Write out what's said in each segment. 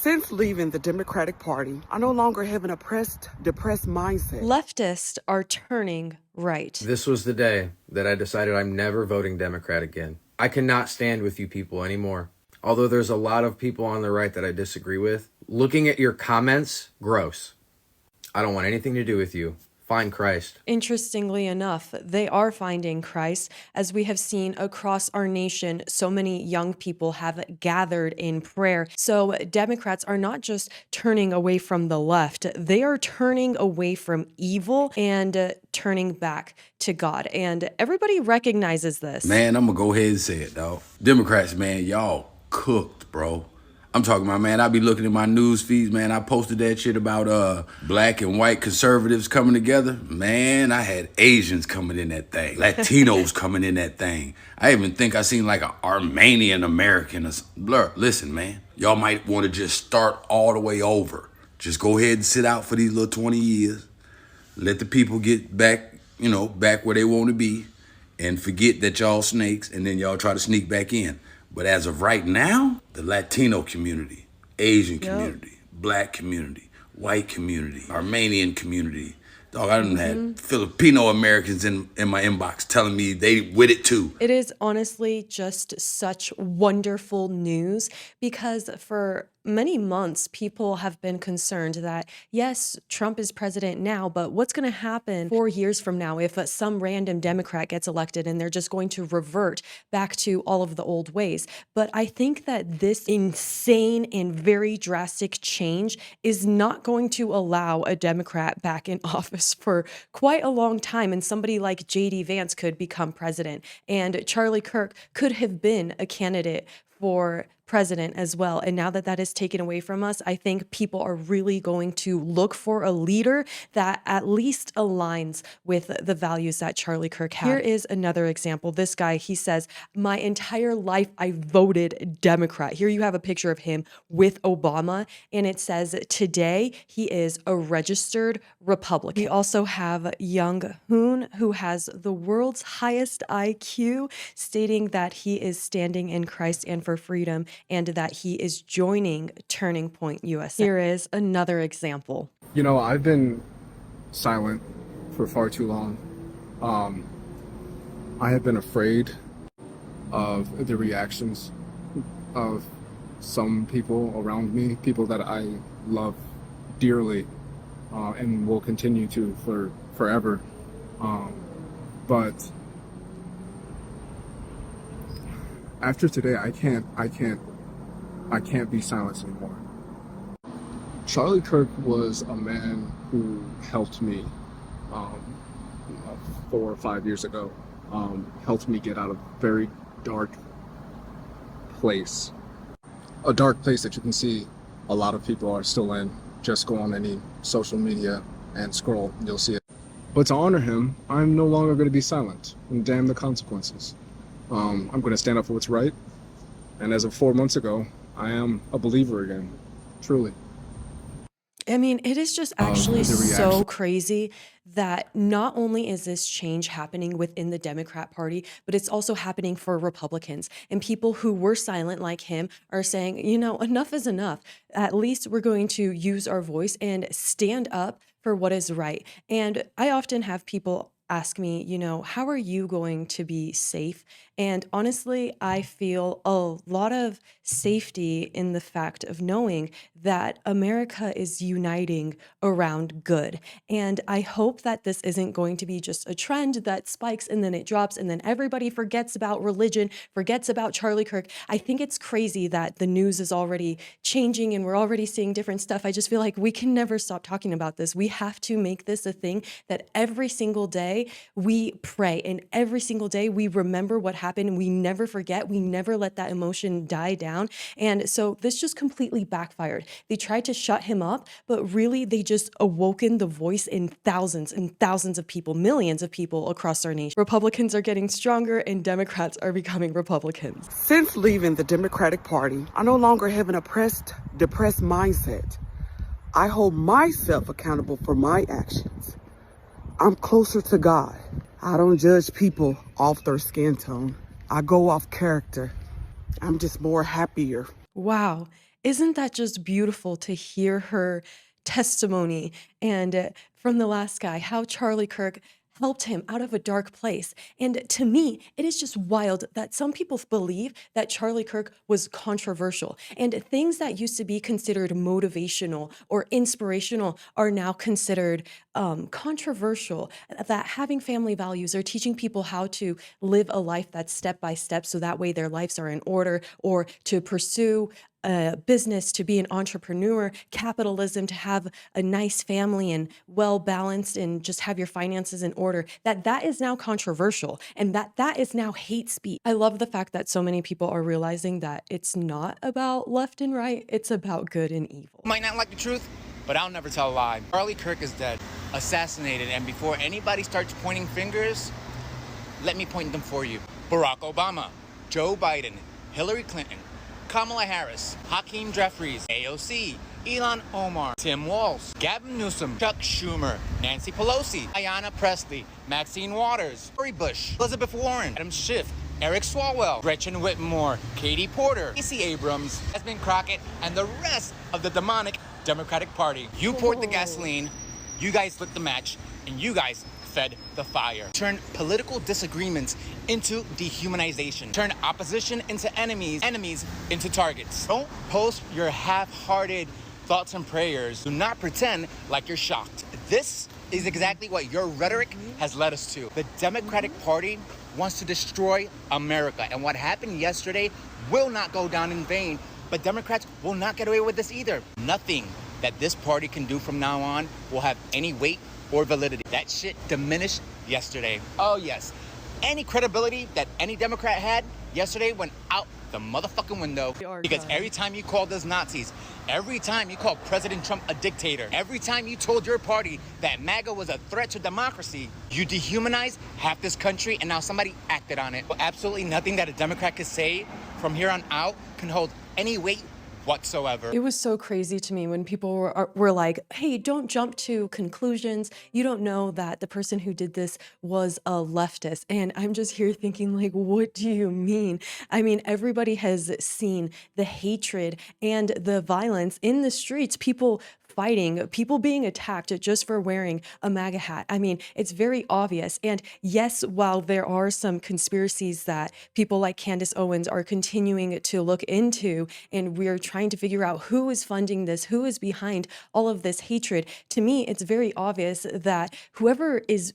Since leaving the Democratic Party, I no longer have an oppressed, depressed mindset. Leftists are turning right. This was the day that I decided I'm never voting Democrat again. I cannot stand with you people anymore. Although there's a lot of people on the right that I disagree with, looking at your comments, gross. I don't want anything to do with you. Find Christ. Interestingly enough, they are finding Christ. As we have seen across our nation, so many young people have gathered in prayer. So Democrats are not just turning away from the left, they are turning away from evil and turning back to God. And everybody recognizes this. Man, I'm gonna go ahead and say it, dog. Democrats, man, y'all cooked, bro. I'm talking about, man, I be looking at my news feeds, man. I posted that shit about black and white conservatives coming together. Man, I had Asians coming in that thing. Latinos coming in that thing. I even think I seen like an Armenian American or something. Blur, listen, man. Y'all might want to just start all the way over. Just go ahead and sit out for these little 20 years. Let the people get back, back where they want to be. And forget that y'all snakes, and then y'all try to sneak back in. But as of right now, the Latino community, Asian community, black community, white community, Armenian community. Dog, I done had Filipino Americans in my inbox telling me they with it too. It is honestly just such wonderful news because for many months, people have been concerned that, yes, Trump is president now, but what's going to happen 4 years from now if some random Democrat gets elected and they're just going to revert back to all of the old ways? But I think that this insane and very drastic change is not going to allow a Democrat back in office for quite a long time. And somebody like J.D. Vance could become president. And Charlie Kirk could have been a candidate for president as well. And now that that is taken away from us, I think people are really going to look for a leader that at least aligns with the values that Charlie Kirk had. Here is another example. This guy, he says, my entire life I voted Democrat. Here you have a picture of him with Obama, and it says today he is a registered Republican. We also have Young Hoon, who has the world's highest IQ, stating that he is standing in Christ and for freedom, and that he is joining Turning Point USA. Here is another example. You know, I've been silent for far too long. I have been afraid of the reactions of some people around me, people that I love dearly, and will continue to for forever. But after today, I can't be silenced anymore. Charlie Kirk was a man who helped me 4 or 5 years ago, helped me get out of a very dark place. A dark place that you can see a lot of people are still in. Just go on any social media and scroll, and you'll see it. But to honor him, I'm no longer going to be silent, and damn the consequences. I'm going to stand up for what's right. And as of 4 months ago, I am a believer again, truly. I mean, it is just actually so crazy that not only is this change happening within the Democrat Party, but it's also happening for Republicans. And people who were silent like him are saying, you know, enough is enough. At least we're going to use our voice and stand up for what is right. And I often have people ask me, you know, how are you going to be safe? And honestly, I feel a lot of safety in the fact of knowing that America is uniting around good. And I hope that this isn't going to be just a trend that spikes and then it drops and then everybody forgets about religion, forgets about Charlie Kirk. I think it's crazy that the news is already changing and we're already seeing different stuff. I just feel like we can never stop talking about this. We have to make this a thing that every single day we pray and every single day we remember what happened. We never forget. We never let that emotion die down. And so this just completely backfired. They tried to shut him up, but really they just awoken the voice in thousands and thousands of people, millions of people across our nation. Republicans are getting stronger and Democrats are becoming Republicans. Since leaving the Democratic Party, I no longer have an oppressed, depressed mindset. I hold myself accountable for my actions. I'm closer to God. I don't judge people off their skin tone. I go off character. I'm just more happier. Wow. Isn't that just beautiful to hear her testimony? And from the last guy, how Charlie Kirk helped him out of a dark place. And to me, it is just wild that some people believe that Charlie Kirk was controversial, and things that used to be considered motivational or inspirational are now considered controversial. That having family values or teaching people how to live a life that's step by step so that way their lives are in order, or to pursue a business, to be an entrepreneur, capitalism, to have a nice family and well balanced and just have your finances in order, that is now controversial, and that is now hate speech. I love the fact that so many people are realizing that it's not about left and right, it's about good and evil. Might not like the truth, but I'll never tell a lie. Charlie Kirk is dead, assassinated, and before anybody starts pointing fingers, let me point them for you. Barack Obama, Joe Biden, Hillary Clinton, Kamala Harris, Hakeem Jeffries, AOC, Elon Omar, Tim Walz, Gavin Newsom, Chuck Schumer, Nancy Pelosi, Ayanna Pressley, Maxine Waters, Cory Bush, Elizabeth Warren, Adam Schiff, Eric Swalwell, Gretchen Whitmore, Katie Porter, Stacey Abrams, Desmond Crockett, and the rest of the demonic Democratic Party. You poured the gasoline, you guys lit the match, and you guys fed the fire. Turn political disagreements into dehumanization. Turn opposition into enemies, enemies into targets. Don't post your half-hearted thoughts and prayers. Do not pretend like you're shocked. This is exactly what your rhetoric has led us to. The Democratic Party wants to destroy America, and what happened yesterday will not go down in vain, but Democrats will not get away with this either. Nothing that this party can do from now on will have any weight or validity. That shit diminished yesterday. Oh yes, any credibility that any Democrat had yesterday went out the motherfucking window, because every time you called us Nazis, every time you called President Trump a dictator, every time you told your party that MAGA was a threat to democracy, you dehumanized half this country, and now somebody acted on it. Well, absolutely nothing that a Democrat could say from here on out can hold any weight whatsoever. It was so crazy to me when people were like, hey, don't jump to conclusions. You don't know that the person who did this was a leftist. And I'm just here thinking, like, what do you mean? I mean, everybody has seen the hatred and the violence in the streets, people fighting, people being attacked just for wearing a MAGA hat. I mean, it's very obvious. And yes, while there are some conspiracies that people like Candace Owens are continuing to look into, and we're trying to figure out who is funding this, who is behind all of this hatred, to me, it's very obvious that whoever is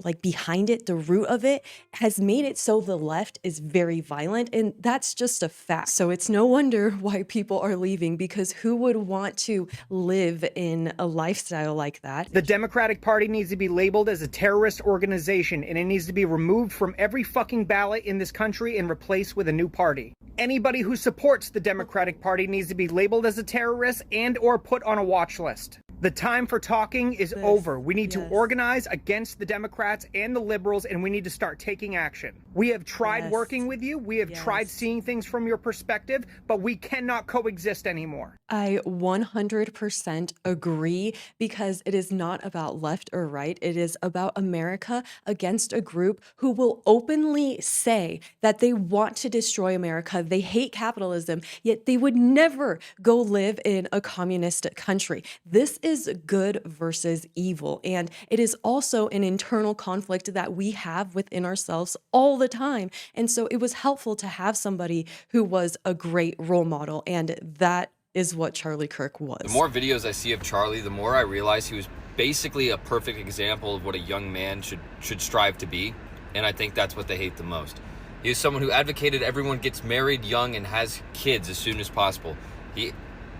like behind it, the root of it, has made it so the left is very violent, and that's just a fact. So it's no wonder why people are leaving, because who would want to live in a lifestyle like that? The Democratic Party needs to be labeled as a terrorist organization, and it needs to be removed from every fucking ballot in this country and replaced with a new party. Anybody who supports the Democratic Party needs to be labeled as a terrorist and or put on a watch list. The time for talking is over. We need to organize against the Democrats and the liberals, and we need to start taking action. We have tried working with you. We have tried seeing things from your perspective, but we cannot coexist anymore. I 100% agree, because it is not about left or right. It is about America against a group who will openly say that they want to destroy America. They hate capitalism, yet they would never go live in a communist country. This is good versus evil. And it is also an internal conflict that we have within ourselves all the time. And so it was helpful to have somebody who was a great role model. And that is what Charlie Kirk was. The more videos I see of Charlie, the more I realize he was basically a perfect example of what a young man should strive to be. And I think that's what they hate the most. He is someone who advocated everyone gets married young and has kids as soon as possible. He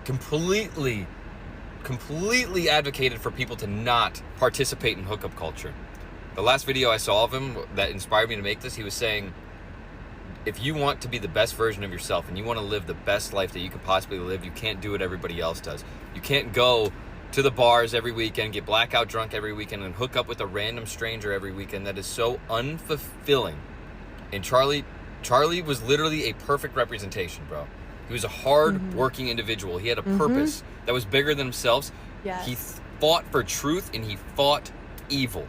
completely advocated for people to not participate in hookup culture. The last video I saw of him that inspired me to make this, he was saying, if you want to be the best version of yourself and you want to live the best life that you could possibly live, you can't do what everybody else does. You can't go to the bars every weekend, get blackout drunk every weekend, and hook up with a random stranger every weekend. That is so unfulfilling. And Charlie was literally a perfect representation, bro. He was a hard-working individual. He had a purpose that was bigger than himself. Yes. He fought for truth, and he fought evil.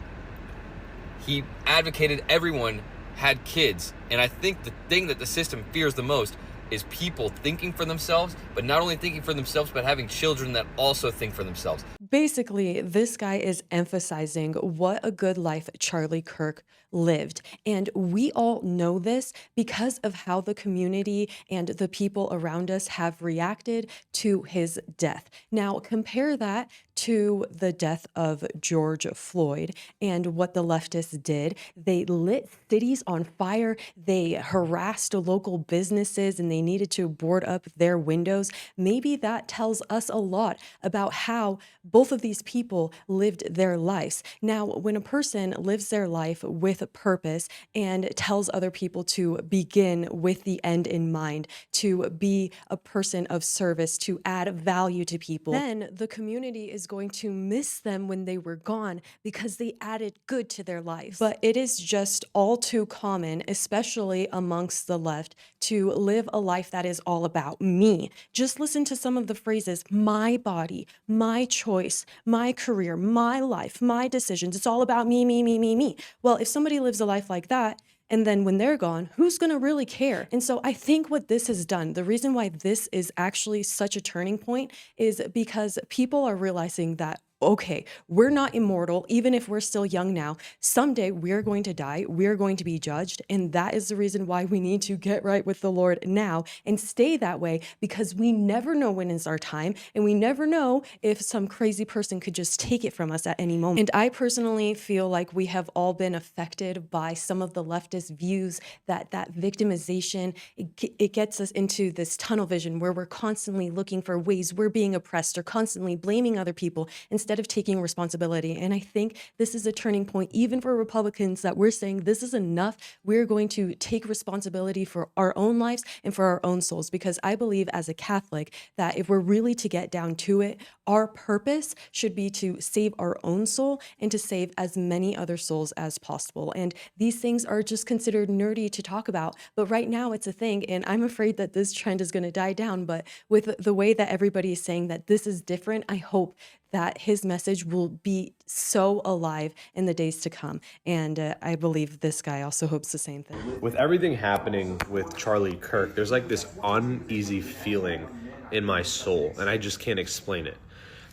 He advocated everyone had kids. And I think the thing that the system fears the most is people thinking for themselves, but not only thinking for themselves, but having children that also think for themselves. Basically, this guy is emphasizing what a good life Charlie Kirk lived. And we all know this because of how the community and the people around us have reacted to his death. Now, compare that to the death of George Floyd and what the leftists did. They lit cities on fire, they harassed local businesses, and they needed to board up their windows. Maybe that tells us a lot about how both of these people lived their lives. Now, when a person lives their life with a purpose and tells other people to begin with the end in mind, to be a person of service, to add value to people, then the community is going to miss them when they were gone because they added good to their lives. But it is just all too common, especially amongst the left, to live a life that is all about me. Just listen to some of the phrases: my body, my choice, my career, my life, my decisions. It's all about me, me, me, me, me. Well, if somebody lives a life like that, and then when they're gone, who's going to really care? And so I think what this has done, the reason why this is actually such a turning point, is because people are realizing that, okay, we're not immortal, even if we're still young now. Someday we're going to die, we're going to be judged. And that is the reason why we need to get right with the Lord now and stay that way, because we never know when is our time. And we never know if some crazy person could just take it from us at any moment. And I personally feel like we have all been affected by some of the leftist views that victimization, it gets us into this tunnel vision where we're constantly looking for ways we're being oppressed or constantly blaming other people instead of taking responsibility. And I think this is a turning point, even for Republicans, that we're saying this is enough. We're going to take responsibility for our own lives and for our own souls, because I believe as a Catholic that if we're really to get down to it, our purpose should be to save our own soul and to save as many other souls as possible. And these things are just considered nerdy to talk about, but right now it's a thing, and I'm afraid that this trend is going to die down. But with the way that everybody is saying that this is different, I hope that his message will be so alive in the days to come. And I believe this guy also hopes the same thing. With everything happening with Charlie Kirk, there's like this uneasy feeling in my soul, and I just can't explain it.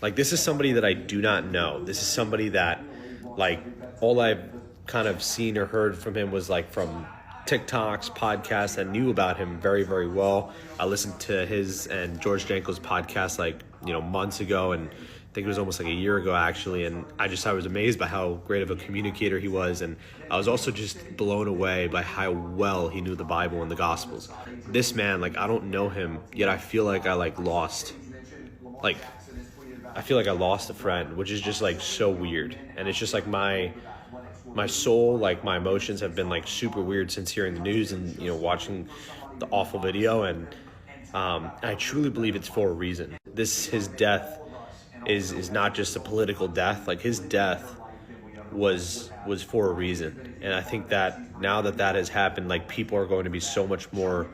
Like, this is somebody that I do not know. This is somebody that, like, all I've kind of seen or heard from him was like from TikToks, podcasts. I knew about him very, very well. I listened to his and George Jankel's podcast like, months ago, and I think it was almost like a year ago actually, and I was amazed by how great of a communicator he was, and I was also just blown away by how well he knew the Bible and the Gospels. This man, like, I don't know him, yet I feel like I lost a friend, which is just like so weird. And it's just like my soul, like my emotions have been like super weird since hearing the news and watching the awful video, and I truly believe it's for a reason. His death is not just a political death. Like, his death was for a reason. And I think that now that has happened, like, people are going to be so much more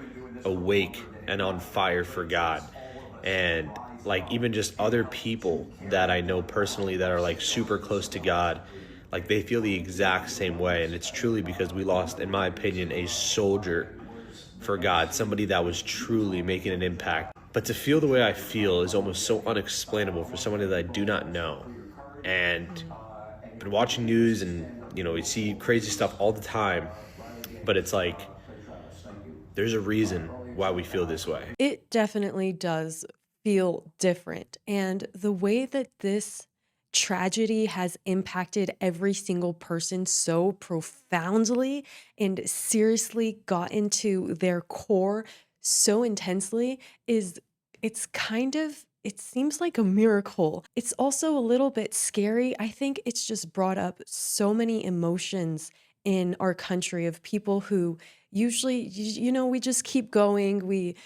awake and on fire for God. And like, even just other people that I know personally that are like super close to God, like, they feel the exact same way. And it's truly because we lost, in my opinion, a soldier for God, somebody that was truly making an impact. But to feel the way I feel is almost so unexplainable for somebody that I do not know. And I've been watching news, and we see crazy stuff all the time, but it's like there's a reason why we feel this way. It definitely does feel different. And the way that this tragedy has impacted every single person so profoundly and seriously got into their core so intensely it seems like a miracle. It's also a little bit scary. I think it's just brought up so many emotions in our country of people who usually, we just keep going. We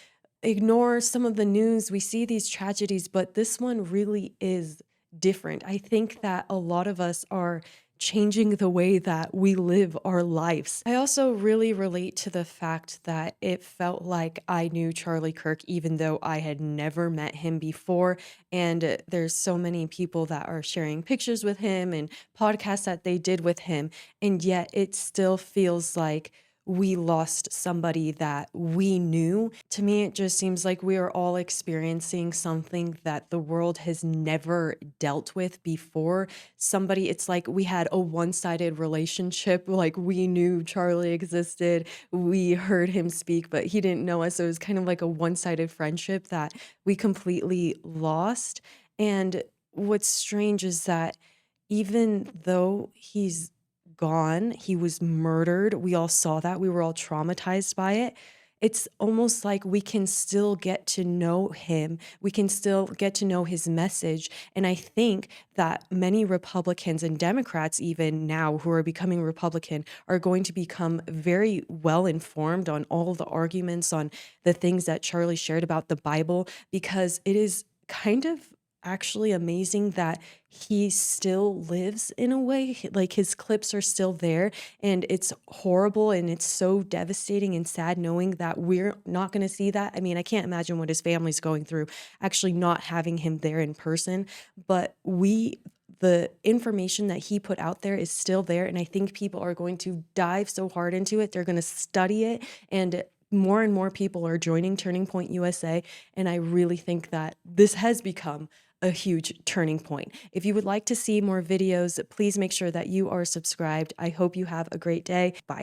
ignore some of the news. We see these tragedies, but this one really is different. I think that a lot of us are changing the way that we live our lives. I also really relate to the fact that it felt like I knew Charlie Kirk, even though I had never met him before. And there's so many people that are sharing pictures with him and podcasts that they did with him. And yet it still feels like we lost somebody that we knew. To me, it just seems like we are all experiencing something that the world has never dealt with before. Somebody, it's like we had a one-sided relationship. Like we knew Charlie existed, we heard him speak, but he didn't know us. So it was kind of like a one-sided friendship that we completely lost. And what's strange is that even though he's gone, he was murdered. We all saw that. We were all traumatized by it. It's almost like we can still get to know him. We can still get to know his message. And I think that many Republicans and Democrats, even now who are becoming Republican, are going to become very well informed on all the arguments, on the things that Charlie shared about the Bible, because it is kind of actually amazing that he still lives in a way. Like his clips are still there, and it's horrible and it's so devastating and sad knowing that we're not going to see that. I mean, I can't imagine what his family's going through actually not having him there in person, but the information that he put out there is still there, and I think people are going to dive so hard into it. They're going to study it, and more people are joining Turning Point USA, and I really think that this has become a huge turning point. If you would like to see more videos, please make sure that you are subscribed. I hope you have a great day. Bye.